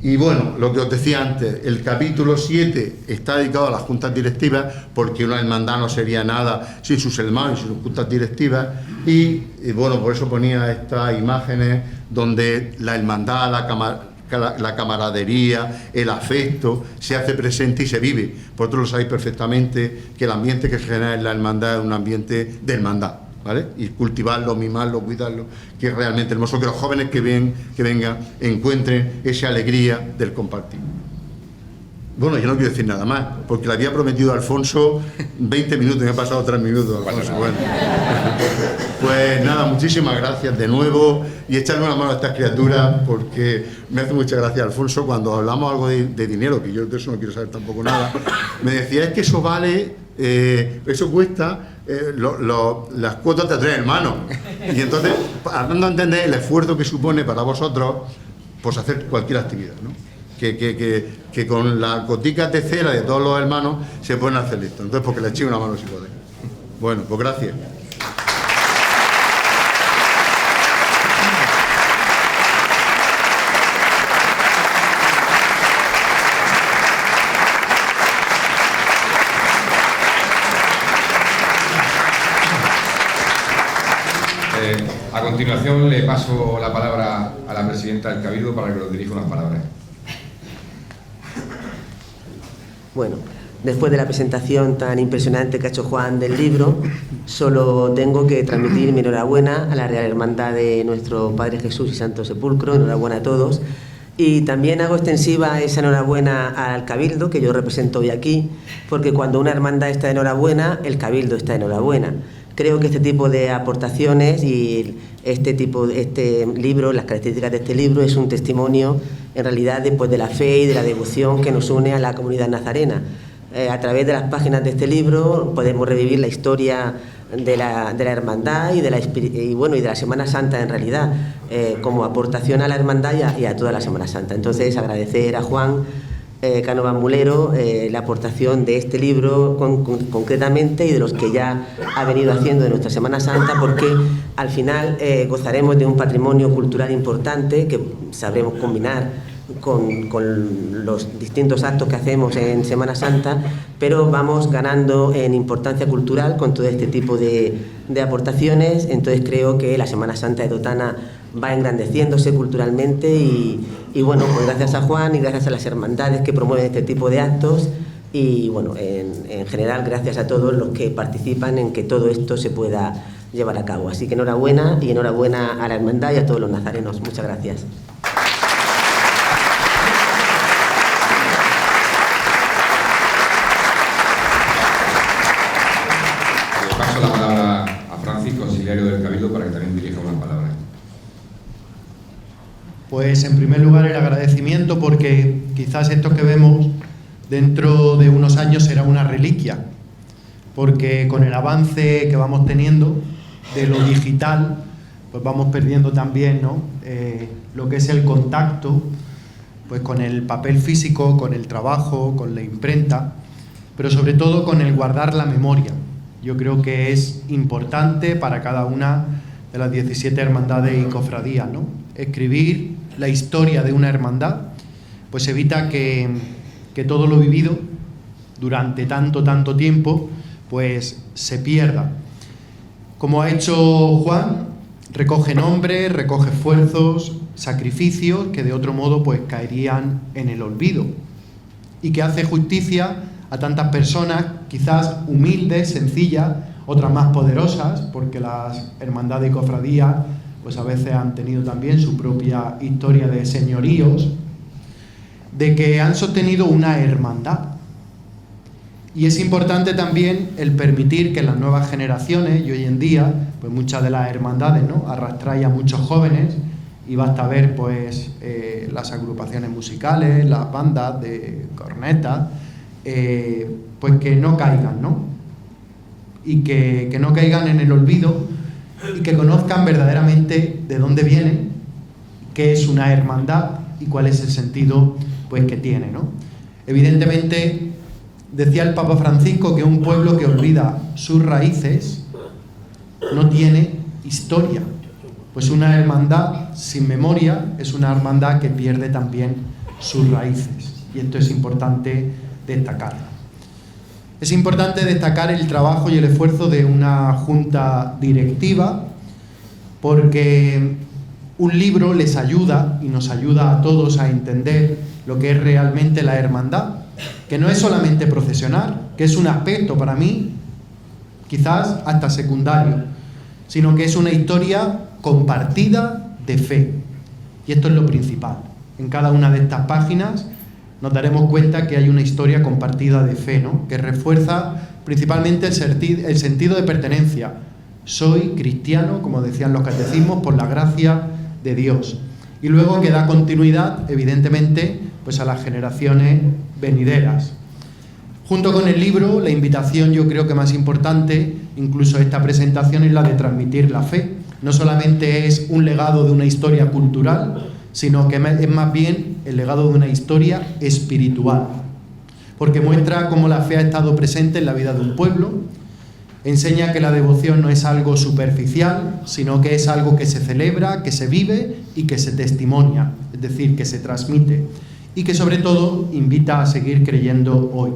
Y bueno, lo que os decía antes, el capítulo 7 está dedicado a las juntas directivas, porque una hermandad no sería nada sin sus hermanos y sus juntas directivas, y bueno, por eso ponía estas imágenes donde la hermandad, la camaradería, el afecto se hace presente y se vive. Vosotros lo sabéis perfectamente que el ambiente que se genera en la hermandad es un ambiente de hermandad, ¿vale? Y cultivarlo, mimarlo, cuidarlo, que es realmente hermoso, que los jóvenes que vengan encuentren esa alegría del compartir. Bueno, yo no quiero decir nada más, porque le había prometido a Alfonso 20 minutos y me he pasado 3 minutos, Alfonso. Bueno. Pues nada, muchísimas gracias de nuevo y echarle una mano a estas criaturas, porque me hace mucha gracia Alfonso cuando hablamos algo de dinero, que yo de eso no quiero saber tampoco nada. Me decía, es que eso vale, eso cuesta las cuotas de 3 hermanos. Y entonces, dando a entender el esfuerzo que supone para vosotros, pues hacer cualquier actividad, ¿no? Que con las goticas de cera de todos los hermanos se pueden hacer esto. Entonces, porque le eché una mano si podéis. Bueno, pues gracias. A continuación le paso la palabra a la presidenta del Cabildo para que nos dirija unas palabras. Bueno, después de la presentación tan impresionante que ha hecho Juan del libro, solo tengo que transmitir mi enhorabuena a la Real Hermandad de nuestro Padre Jesús y Santo Sepulcro, enhorabuena a todos. Y también hago extensiva esa enhorabuena al Cabildo, que yo represento hoy aquí, porque cuando una hermandad está de enhorabuena, el Cabildo está de enhorabuena. Creo que este tipo de aportaciones y este libro, las características de este libro, es un testimonio, en realidad, después de la fe y de la devoción que nos une a la comunidad nazarena. A través de las páginas de este libro podemos revivir la historia de la hermandad y de la Semana Santa, en realidad, como aportación a la hermandad y a toda la Semana Santa. Entonces, agradecer a Juan Cánovas Mulero la aportación de este libro concretamente y de los que ya ha venido haciendo de nuestra Semana Santa, porque al final gozaremos de un patrimonio cultural importante que sabremos combinar con los distintos actos que hacemos en Semana Santa, pero vamos ganando en importancia cultural con todo este tipo de aportaciones. Entonces creo que la Semana Santa de Totana va engrandeciéndose culturalmente y bueno, pues gracias a Juan y gracias a las hermandades que promueven este tipo de actos y bueno, en general gracias a todos los que participan en que todo esto se pueda llevar a cabo. Así que enhorabuena y enhorabuena a la hermandad y a todos los nazarenos. Muchas gracias. La palabra a Francis, consiliario del Cabildo, para que también dirija unas palabras. Pues en primer lugar el agradecimiento, porque quizás esto que vemos dentro de unos años será una reliquia, porque con el avance que vamos teniendo de lo digital, pues vamos perdiendo también, ¿no? Lo que es el contacto pues con el papel físico, con el trabajo, con la imprenta, pero sobre todo con el guardar la memoria. Yo creo que es importante para cada una de las 17 hermandades y cofradías, ¿no? Escribir la historia de una hermandad, pues evita que todo lo vivido durante tanto tiempo, pues se pierda. Como ha hecho Juan, recoge nombres, recoge esfuerzos, sacrificios que de otro modo pues caerían en el olvido, y que hace justicia a tantas personas, quizás humildes, sencillas, otras más poderosas, porque las hermandades y cofradías pues a veces han tenido también su propia historia de señoríos, de que han sostenido una hermandad. Y es importante también el permitir que las nuevas generaciones, y hoy en día, pues muchas de las hermandades, ¿no?, arrastráis a muchos jóvenes, y basta ver pues las agrupaciones musicales, las bandas de cornetas, pues que no caigan, ¿no? Y que no caigan en el olvido y que conozcan verdaderamente de dónde vienen, qué es una hermandad y cuál es el sentido pues que tiene, ¿no? Evidentemente, decía el Papa Francisco que un pueblo que olvida sus raíces no tiene historia. Pues una hermandad sin memoria es una hermandad que pierde también sus raíces, y esto es importante destacarlo. Es importante destacar el trabajo y el esfuerzo de una junta directiva, porque un libro les ayuda y nos ayuda a todos a entender lo que es realmente la hermandad, que no es solamente procesionar, que es un aspecto para mí quizás hasta secundario, sino que es una historia compartida de fe, y esto es lo principal. En cada una de estas páginas nos daremos cuenta que hay una historia compartida de fe, ¿no?, que refuerza principalmente el sentido de pertenencia. Soy cristiano, como decían los catecismos, por la gracia de Dios. Y luego que da continuidad, evidentemente, pues a las generaciones venideras. Junto con el libro, la invitación, yo creo que más importante, incluso esta presentación, es la de transmitir la fe. No solamente es un legado de una historia cultural, sino que es más bien el legado de una historia espiritual, porque muestra cómo la fe ha estado presente en la vida de un pueblo, enseña que la devoción no es algo superficial, sino que es algo que se celebra, que se vive y que se testimonia, es decir, que se transmite, y que sobre todo invita a seguir creyendo hoy.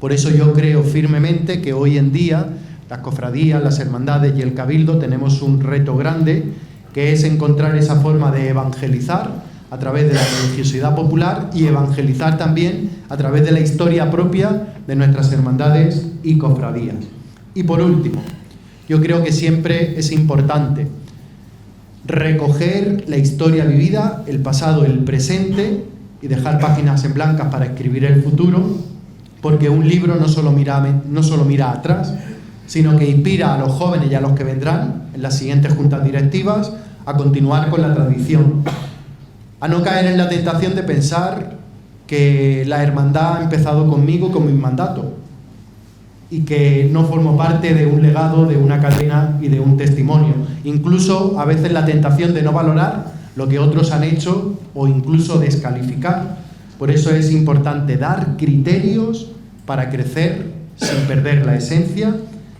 Por eso yo creo firmemente que hoy en día las cofradías, las hermandades y el Cabildo tenemos un reto grande, que es encontrar esa forma de evangelizar a través de la religiosidad popular y evangelizar también a través de la historia propia de nuestras hermandades y cofradías. Y por último, yo creo que siempre es importante recoger la historia vivida, el pasado, el presente, y dejar páginas en blancas para escribir el futuro, porque un libro no solo mira atrás, sino que inspira a los jóvenes y a los que vendrán en las siguientes juntas directivas a continuar con la tradición, a no caer en la tentación de pensar que la hermandad ha empezado conmigo, con mi mandato, y que no formo parte de un legado, de una cadena y de un testimonio. Incluso a veces la tentación de no valorar lo que otros han hecho o incluso descalificar. Por eso es importante dar criterios para crecer sin perder la esencia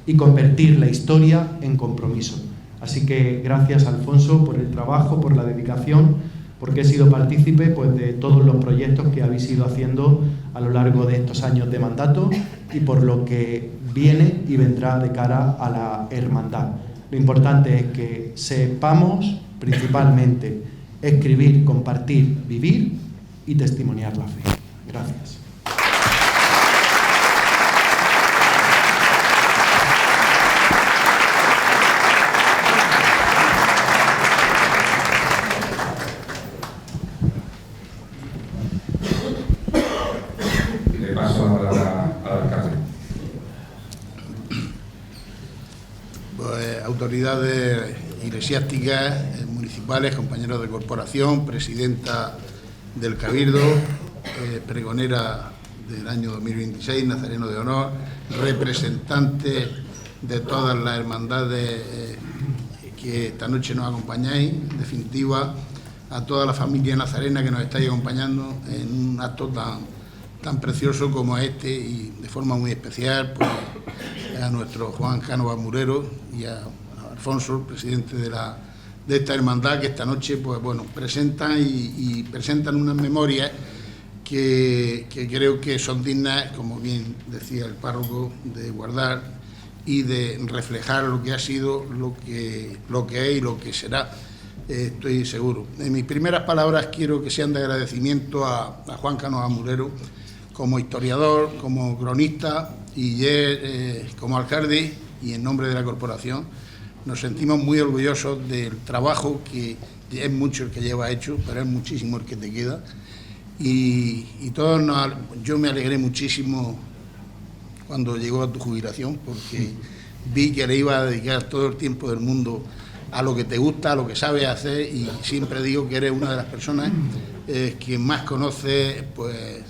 y convertir la historia en compromiso. Así que gracias, Alfonso, por el trabajo, por la dedicación, porque he sido partícipe pues, de todos los proyectos que habéis ido haciendo a lo largo de estos años de mandato y por lo que viene y vendrá de cara a la hermandad. Lo importante es que sepamos principalmente escribir, compartir, vivir y testimoniar la fe. Gracias. Le paso la palabra al alcalde. Pues, autoridades eclesiásticas, municipales, compañeros de corporación, presidenta del Cabildo, pregonera del año 2026, nazareno de honor, representantes de todas las hermandades que esta noche nos acompañáis, en definitiva, a toda la familia nazarena que nos estáis acompañando en un acto tan precioso como este, y de forma muy especial pues, a nuestro Juan Cánovas Murero y a Alfonso, presidente de esta hermandad, que esta noche pues bueno presentan y presentan unas memorias que creo que son dignas, como bien decía el párroco, de guardar y de reflejar lo que ha sido, lo que es y lo que será, estoy seguro. En mis primeras palabras quiero que sean de agradecimiento a Juan Cánovas Murero como historiador, como cronista y como alcalde, y en nombre de la corporación nos sentimos muy orgullosos del trabajo, que es mucho el que lleva hecho, pero es muchísimo el que te queda. Y todos yo me alegré muchísimo cuando llegó a tu jubilación, porque vi que le iba a dedicar todo el tiempo del mundo a lo que te gusta, a lo que sabes hacer, y siempre digo que eres una de las personas que más conoce pues,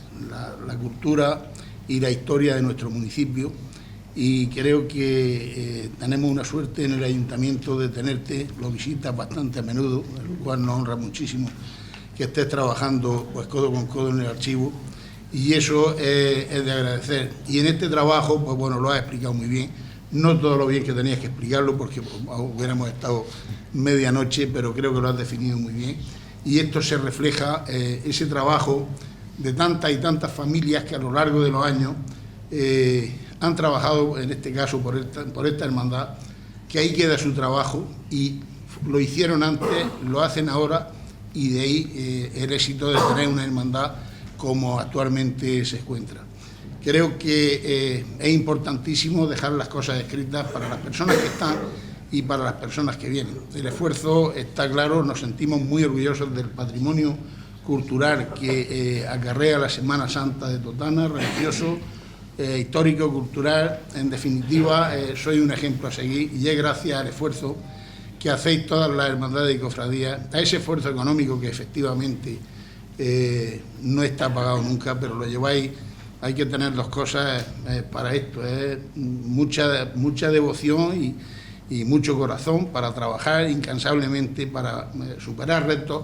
la cultura y la historia de nuestro municipio. Y creo que tenemos una suerte en el ayuntamiento de tenerte, lo visitas bastante a menudo, el cual nos honra muchísimo que estés trabajando pues codo con codo en el archivo, y eso es de agradecer. Y en este trabajo, pues bueno, lo has explicado muy bien, no todo lo bien que tenías que explicarlo, porque hubiéramos estado medianoche, pero creo que lo has definido muy bien, y esto se refleja, ese trabajo de tantas y tantas familias que a lo largo de los años han trabajado, en este caso por esta hermandad, que ahí queda su trabajo, y lo hicieron antes, lo hacen ahora, y de ahí el éxito de tener una hermandad como actualmente se encuentra. Creo que es importantísimo dejar las cosas escritas para las personas que están y para las personas que vienen. El esfuerzo está claro, nos sentimos muy orgullosos del patrimonio cultural que acarrea la Semana Santa de Totana, religioso, histórico, cultural. En definitiva, soy un ejemplo a seguir, y es gracias al esfuerzo que hacéis todas las hermandades y cofradías, a ese esfuerzo económico que efectivamente no está pagado nunca, pero lo lleváis. Hay que tener dos cosas para esto, mucha devoción y mucho corazón para trabajar incansablemente, para superar retos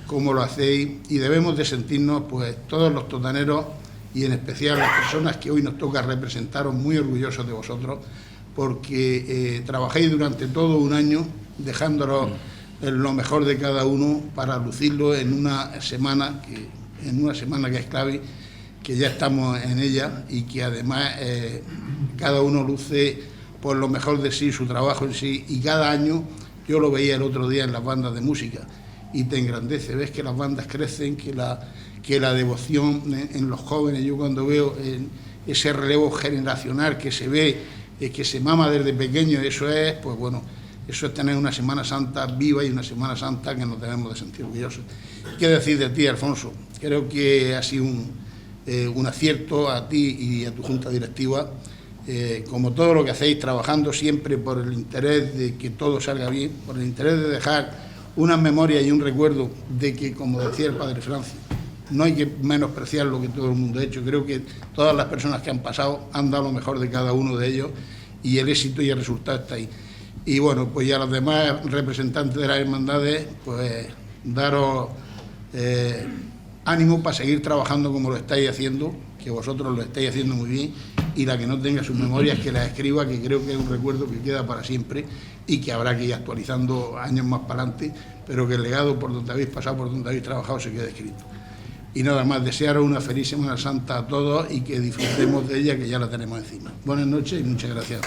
como lo hacéis, y debemos de sentirnos pues todos los totaneros, y en especial las personas que hoy nos toca representaros, muy orgullosos de vosotros, porque trabajáis durante todo un año dejándonos lo mejor de cada uno para lucirlo en una semana que es clave, que ya estamos en ella, y que además cada uno luce por lo mejor de sí, su trabajo en sí, y cada año Yo lo veía el otro día en las bandas de música y te engrandece, ves que las bandas crecen, que la devoción en los jóvenes, yo cuando veo ese relevo generacional que se ve, que se mama desde pequeño, eso es, pues bueno, eso es tener una Semana Santa viva y una Semana Santa que nos debemos de sentir orgullosos. ¿Qué decir de ti, Alfonso? Creo que ha sido un acierto a ti y a tu junta directiva, como todo lo que hacéis, trabajando siempre por el interés de que todo salga bien, por el interés de dejar una memoria y un recuerdo de que, como decía el padre Francis, no hay que menospreciar lo que todo el mundo ha hecho. Creo que todas las personas que han pasado han dado lo mejor de cada uno de ellos y el éxito y el resultado está ahí. Y bueno, pues ya los demás representantes de las hermandades, pues daros ánimo para seguir trabajando como lo estáis haciendo, que vosotros lo estáis haciendo muy bien, y la que no tenga sus memorias que las escriba, que creo que es un recuerdo que queda para siempre y que habrá que ir actualizando años más para adelante, pero que el legado por donde habéis pasado, por donde habéis trabajado, se quede escrito. Y nada más, desearos una feliz Semana Santa a todos y que disfrutemos de ella, que ya la tenemos encima. Buenas noches y muchas gracias.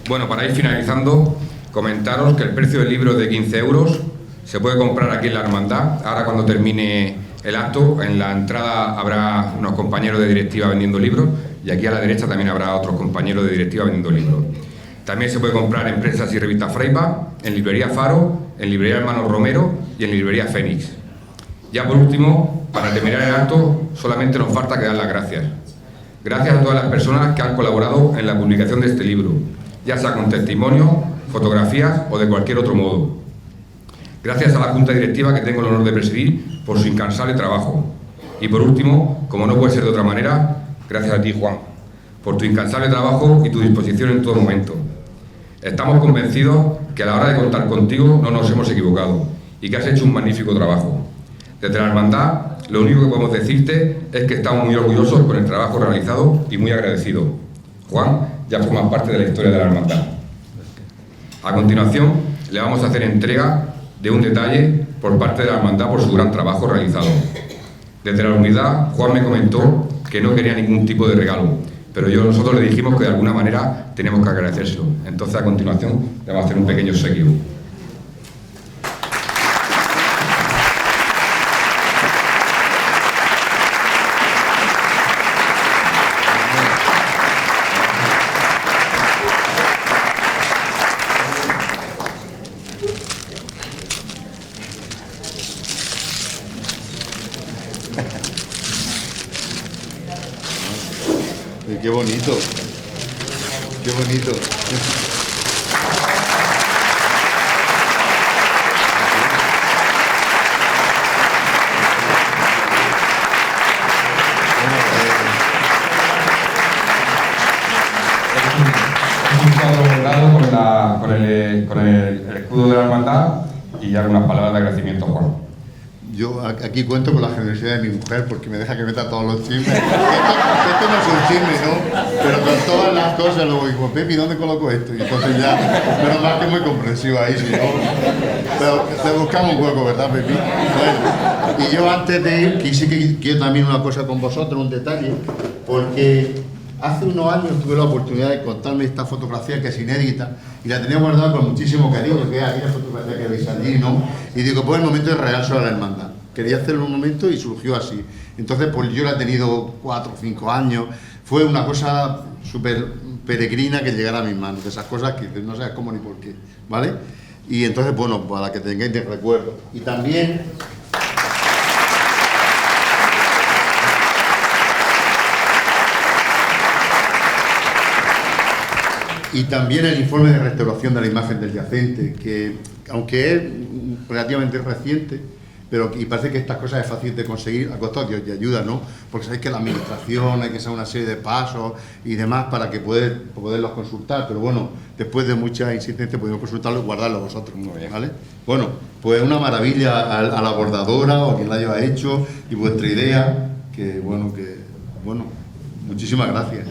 Bueno, para ir finalizando, comentaros que el precio del libro es de 15 euros, se puede comprar aquí en la hermandad. Ahora, cuando termine el acto, en la entrada habrá unos compañeros de directiva vendiendo libros y aquí a la derecha también habrá otros compañeros de directiva vendiendo libros. También se puede comprar en Prensas y Revistas Freipa, en Librería Faro, en Librería Hermanos Romero y en Librería Fénix. Ya por último, para terminar el acto, solamente nos falta que dar las gracias. Gracias a todas las personas que han colaborado en la publicación de este libro, ya sea con testimonio, fotografías o de cualquier otro modo. Gracias a la Junta Directiva que tengo el honor de presidir por su incansable trabajo. Y por último, como no puede ser de otra manera, gracias a ti, Juan, por tu incansable trabajo y tu disposición en todo momento. Estamos convencidos que a la hora de contar contigo no nos hemos equivocado y que has hecho un magnífico trabajo. Desde la hermandad, lo único que podemos decirte es que estamos muy orgullosos por el trabajo realizado y muy agradecidos. Juan ya forma parte de la historia de la hermandad. A continuación, le vamos a hacer entrega de un detalle por parte de la hermandad por su gran trabajo realizado. Desde la unidad, Juan me comentó que no quería ningún tipo de regalo, pero nosotros le dijimos que de alguna manera tenemos que agradecérselo. Entonces, a continuación, le vamos a hacer un pequeño obsequio. Qué bonito, qué bonito. Es un cuadro bordado con el escudo de la hermandad y algunas palabras de agradecimiento, Juan. Yo aquí cuento con la generosidad de mi mujer porque me deja que meta todos los chismes. Esto no es un chisme, ¿no? Pero con todas las cosas luego digo, Pepi, ¿dónde coloco esto? Y entonces ya, menos mal que es muy comprensivo ahí, si no. Pero te buscamos un hueco, ¿verdad, Pepi? Bueno, y yo antes de ir, quiero también una cosa con vosotros, un detalle, porque hace unos años tuve la oportunidad de contarme esta fotografía que es inédita y la tenía guardada con muchísimo cariño, que es aquella fotografía que veis allí, ¿no? Y digo, pues el momento de real sobre la hermandad. Quería hacerlo en un momento y surgió así. Entonces, pues yo la he tenido 4 o 5 años. Fue una cosa súper peregrina que llegara a mis manos, de esas cosas que no sabes cómo ni por qué, ¿vale? Y entonces, bueno, para que tengáis de recuerdo. Y también... Y también el informe de restauración de la imagen del yacente, que aunque es relativamente reciente, pero y parece que estas cosas es fácil de conseguir, a costa de Dios y ayuda, ¿no? Porque sabéis que la administración hay que hacer una serie de pasos y demás para que poderlos consultar, pero bueno, después de mucha insistencia podemos consultarlo y guardarlo vosotros, ¿vale? Bueno, pues una maravilla a la bordadora o a quien la haya hecho y vuestra idea, que bueno, muchísimas gracias.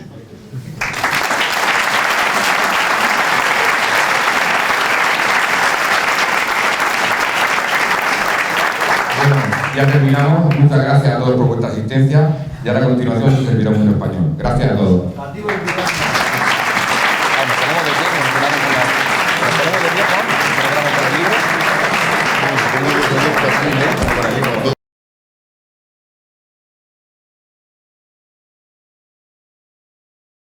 Ya terminamos. Muchas gracias a todos por vuestra asistencia. Y ahora a continuación se servirá un español. Gracias a todos. Nos ponemos de pie, nos celebramos con el libro.